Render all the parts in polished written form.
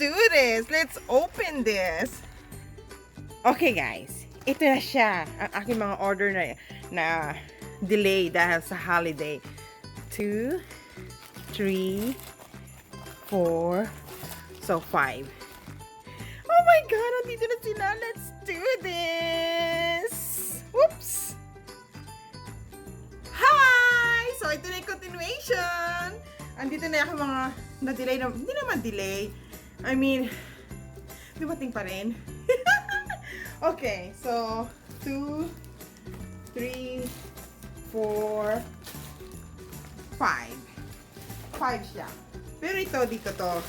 do this. Let's open this. Okay guys, ito na siya. Ang aking mga order na delay dahil sa holiday. 2, 3, 4, so 5. Oh my God, nandito na sila. Let's do this. Whoops. Hi! So ito na yung continuation. Andito na yung mga na-delay na, hindi naman delay. I mean, dumating pa rin. Okay, so 2, 3, 4, 5. 5 siya. Pero ito, dito to.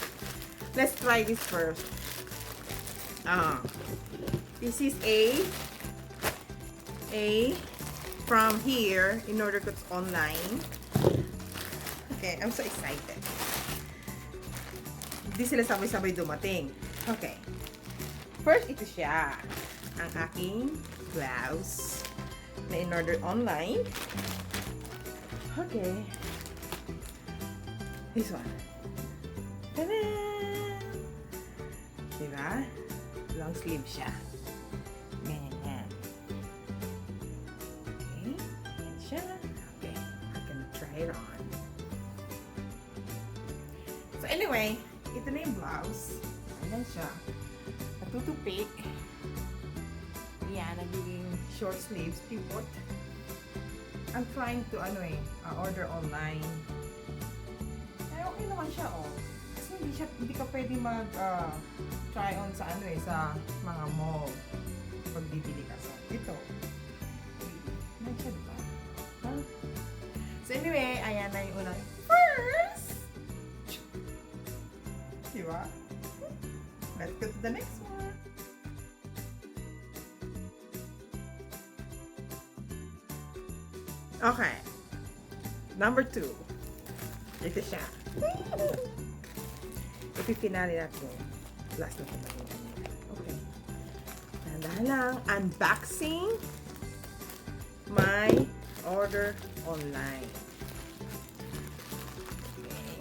Let's try this first. This is A from here in order to it's online. Okay, I'm so excited. Hindi sila sabay-sabay dumating. Okay. First, ito siya. Ang aking blouse na in-order online. Okay. This one. Ta-da! Diba? Long sleeve siya. Ganyan yan. Okay. Ganyan siya. Okay. I'm gonna try it on. So anyway, ito na yung blouse. Ayan siya. Natutupik. Yan, nagiging short sleeves, pivot. I'm trying to, order online. Ay, okay naman siya, oh. Kasi hindi ka pwede try on sa, sa mga mall. Pag bibili ka sa dito. Ayan siya, diba? Huh? So anyway, ayan na yung unang first! Diba? Let's go to the next one. Okay. Number 2. Ito siya. Ipipinali natin. Last na ito. Okay. Dahan lang. Unboxing my order online. Okay.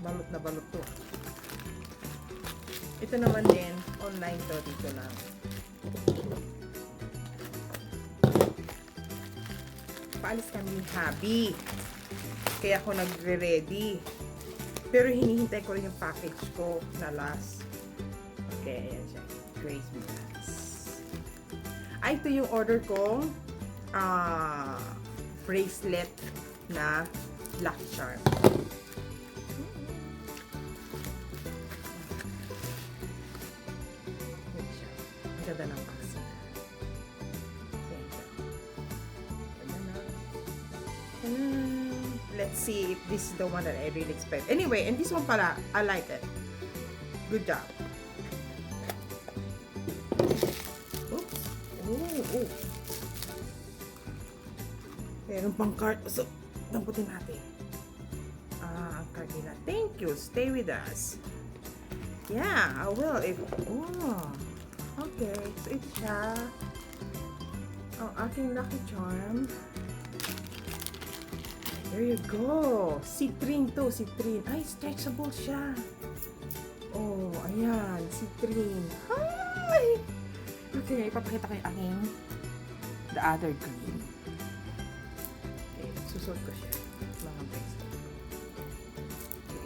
Balot na balot to. Ito naman din. Online to. Dito lang. Paalis kami ni Habi. Kaya ako nagre-ready. Pero hinihintay ko rin yung package ko na last. Okay, ayan siya. Grace Mraz. Ay, ito yung order kong bracelet na black charm. Ayan siya. Ang ganda ng box. Let's see if this is the one that I really expect. Anyway, and this one pala, I like it. Good job. Oops. Oh. Meron pang card. So, damputin natin. Ang card nila. Thank you. Stay with us. Yeah, I will. Okay. So, ito siya. Ang aking lucky charm. There you go. Citrine to, citrine. Ay, stretchable siya. Oh, ayan. Citrine. Hi! Okay, ipapakita ko yung aking the other green. Okay, susot ko siya. Mga bracelet. Okay,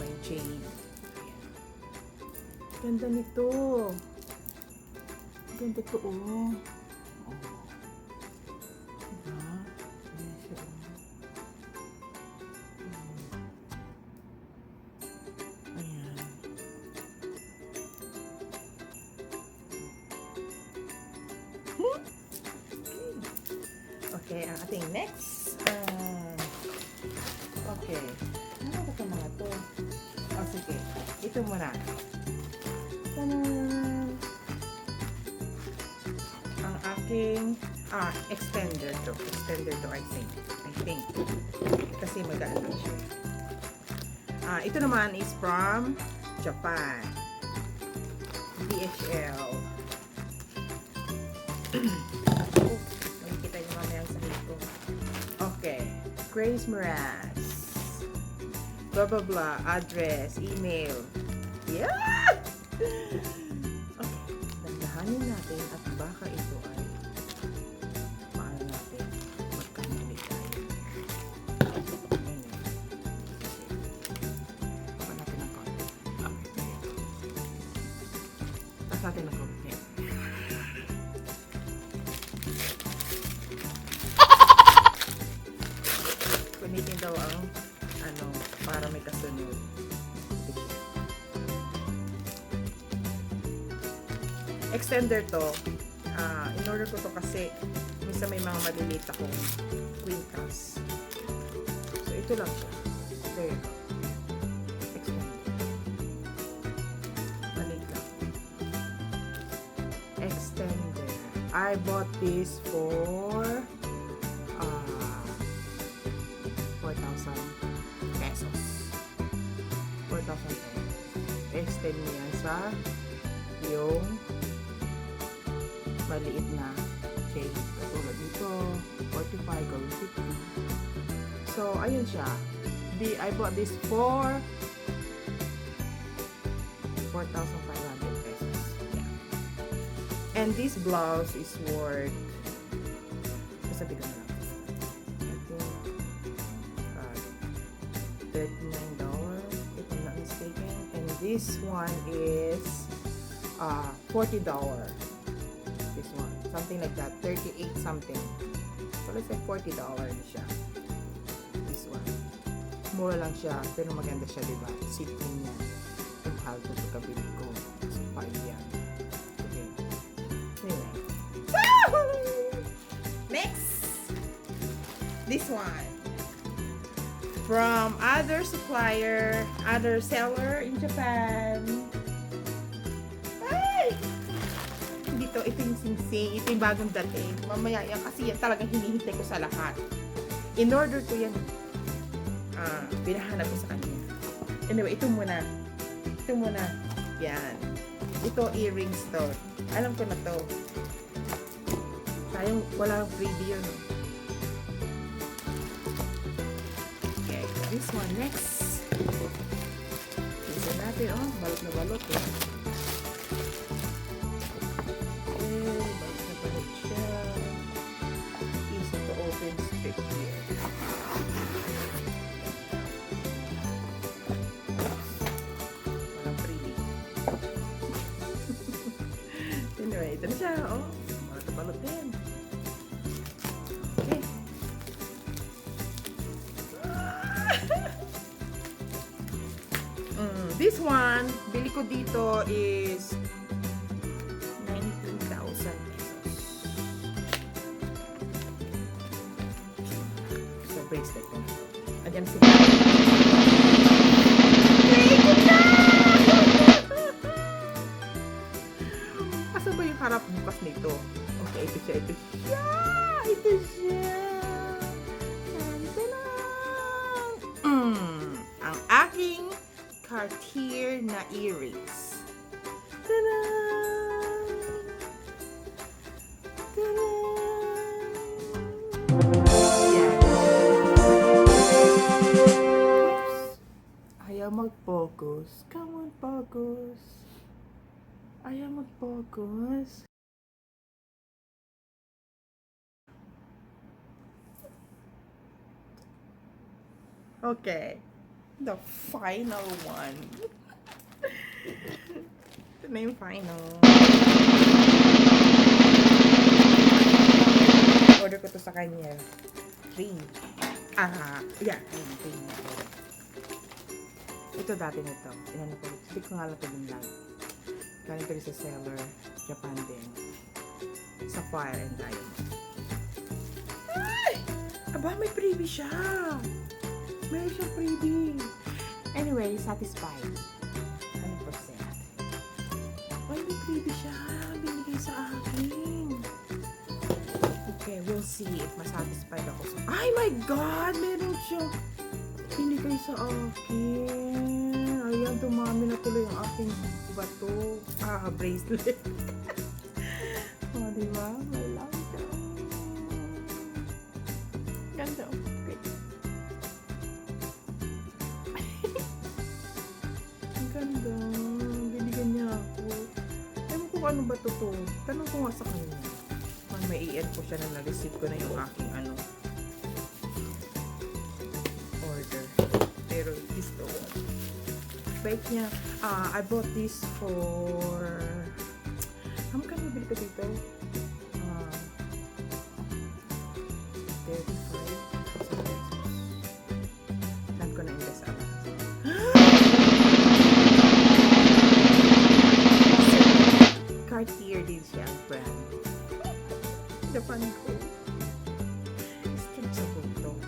may jade. Ayan. Ganda nito. Ganda to, oh. Okay, ang ating next. Okay. Ano ba ito mga to? Oh, sige. Ito muna. Tanan! Ang aking extender to. Extender to, I think. Kasi magaan lang siya. Ito naman is from Japan. DHL. Makikita nyo mamaya ang sahig ko. Okay. Grace Mraz. blah blah blah, address, email. Yeah! Okay, dandahanin natin at baka ito ay paano natin magkamali tayo. Baka natin ang konti. Okay. Tapos natin ang konti. Punitin daw ang para may kasunod. Extender to. In order ko to kasi minsan may mga maliliit akong wrinkles. So ito lang siya. There you go. Extender. Maliit lang. Extender. I bought this for 4,000 pesos. 4,000 pesos. Extend mo yan sa yung maliit na shade. Katulad dito, 45 or 50. So, ayun siya. I bought this for 4,500 pesos. Yeah. And this blouse is worth, sabi ko na lang, $39, if I'm not mistaken. And this one is $40. This one, something like that, 38 something. So let's say $40 siya. This one, mura lang siya, pero maganda siya, diba? Sipin niya. Yung mahal ko pagkabili ko. So 5 yan. Okay. Anyway. Next! This one. From other supplier, other seller in Japan. Ay! Dito, ito yung singsing. Ito yung bagong dating. Mamaya yan, kasi yan talagang hinihintay ko sa lahat. In order ko yan, pinahanap ko sa kanya. Anyway, ito muna. Ito muna. Yan. Ito, earrings to. Alam ko na to. Sayang, wala freebie yun. This one next. Isa natin, balot na balot eh. Okay, balot na balot siya. Easy to open strip here. Walang freebie. Anyway, ito na siya, balot na balot din. This one, bili ko dito is 19,000 pesos. So, bracelet ko. Ayan si asa ba yung harap bukas nito? Okay, ito siya, ito siya! Ito siya! Ang aking Cartier na earrings. Ta-da! Ta-da! Yan. Ayaw mag-focus. Come on, focus. Ayaw mag-focus. Okay. The final one. Ito na yung final. Order ko to sa kanya. 3. Yeah. 3. Ito dati na to. Ilan ko. Hindi ko nga lang ito din lang. Galing ko sa seller. Japan din. Sapphire and diamond. Ay! Aba, may freebie siya. Meron siyang freebie. Anyway, satisfied. 100%. Ay, may freebie siya. Binigay sa akin. Okay, we'll see if masatisfied ako sa... Ay my God! Meron siyang binigay sa akin. Ayan, dumami na tuloy ang aking bato. Bracelet. Diba? May lang siya. Ganda. ganda. Binigyan niya ako. Ewan ko ano ba to. Tanong ko nga sa kanya. May i-add ko siya na na-receive ko na yung aking order. Pero this the one. Bait niya. I bought this for... How much nabili ko dito? 35 pesos. Saan ko na-invest ako? Cartier din siya ang brand. Dapan ko. Straight sa buto.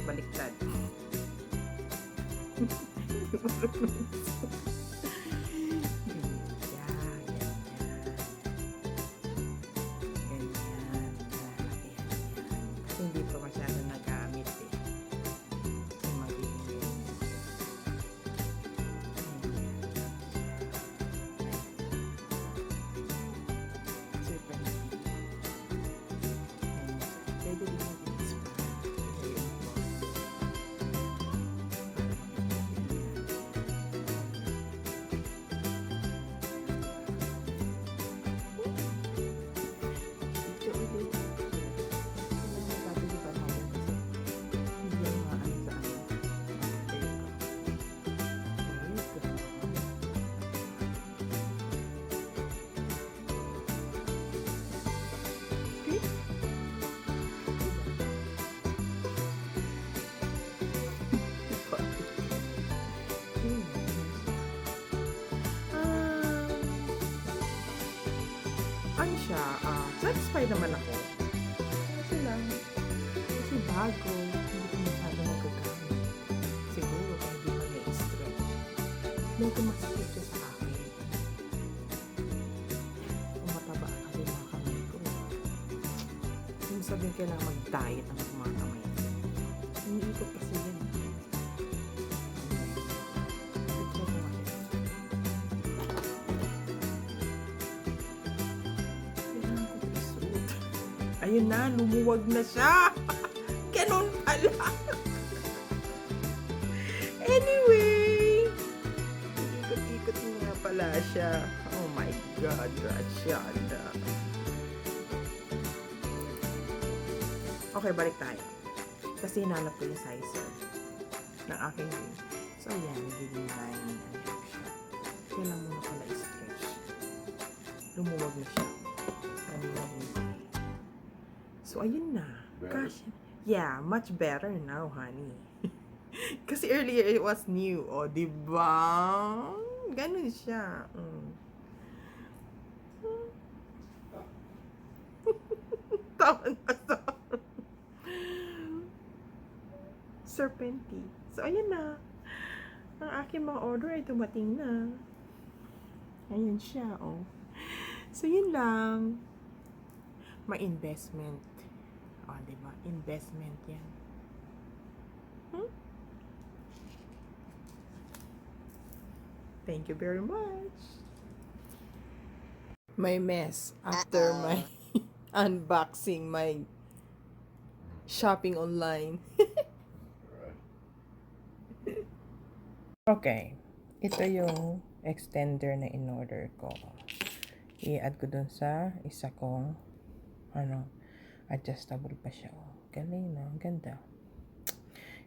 Baliktad. Hindi pa masyado nagamit eh. Serpenti. Pwede din natin ano siya, satisfied naman ako. Kasi lang, kasi bago, hindi ko masyado nagagamit. Siguro, kaya hindi pa na-stretch. Medyo masakit siya sa akin. Kung mataba kasi mga kamay ko. Kung sabihin kailangan mag-diet ang mga kamay ko. Iniikot kasi yun. Ayun na, lumuwag na siya. Ganun pala. Anyway, ikot-ikot nga pala siya. Oh my God, Rashada. Okay, balik tayo. Kasi hinanap ko yung sizer ng aking ring. So, ayan, nagiging 9 siya. Kailangan mo na pala i-stretch. Lumuwag na siya. So, ayun na. Gosh. Yeah, much better now, honey. Kasi earlier, it was new. O, diba? Ganun siya. Tawa na sa Serpenti. So, ayun na. Ang aking mga order ay dumating na. Ayun siya, oh. So, yun lang. May investment. O, diba? Investment yan. Thank you very much. May mess after my unboxing, my shopping online. Okay. Ito yung extender na in-order ko. I-add ko dun sa isa kong adjustable pa siya. Galing na. Ganda.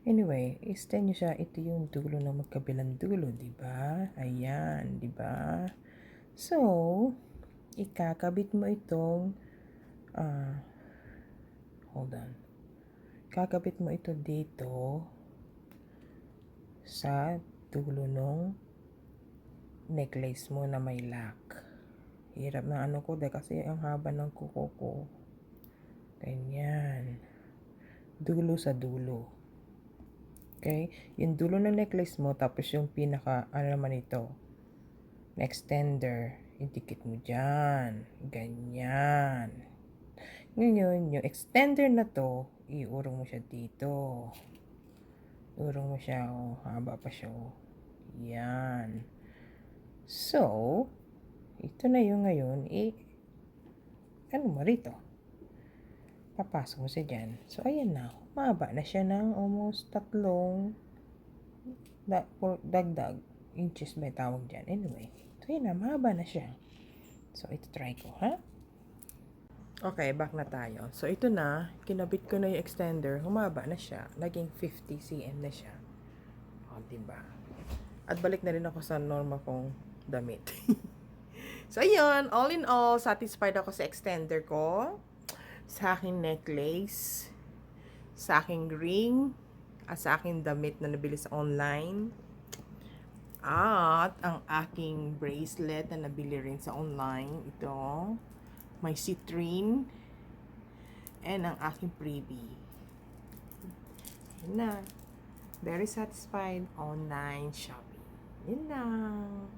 Anyway, extend nyo siya. Ito yung dulo na magkabilang dulo. Diba? Ayan. Diba? So, ikakabit mo itong hold on. Kakabit mo ito dito sa dulo ng necklace mo na may lock. Hirap na ano ko dahil kasi ang haba ng kuko ko. Ganyan. Dulo sa dulo. Okay? Yung dulo ng necklace mo, tapos yung pinaka, ano naman ito, na extender, idikit mo dyan. Ganyan. Ngayon, yung extender na to, iurong mo siya dito. Urong mo siya, oh. Haba pa siya, oh. Yan. So, ito na yung ngayon, ano mo rito? Papasok mo siya dyan. So, ayan na. Mahaba na siya ng almost 3 dagdag inches ba tawag dyan. Anyway, so yun na. Mahaba na siya. So, ito try ko, ha? Okay, back na tayo. So, ito na. Kinabit ko na yung extender. Humaba na siya. Naging 50 cm na siya. O, diba? At balik na rin ako sa normal kong damit. So, ayun. All in all, satisfied ako sa extender ko. Sa aking necklace. Sa aking ring. At sa aking damit na nabili sa online. At ang aking bracelet na nabili rin sa online. Ito. May citrine. And ang aking freebie. Yun na. Very satisfied online shopping. Yun lang.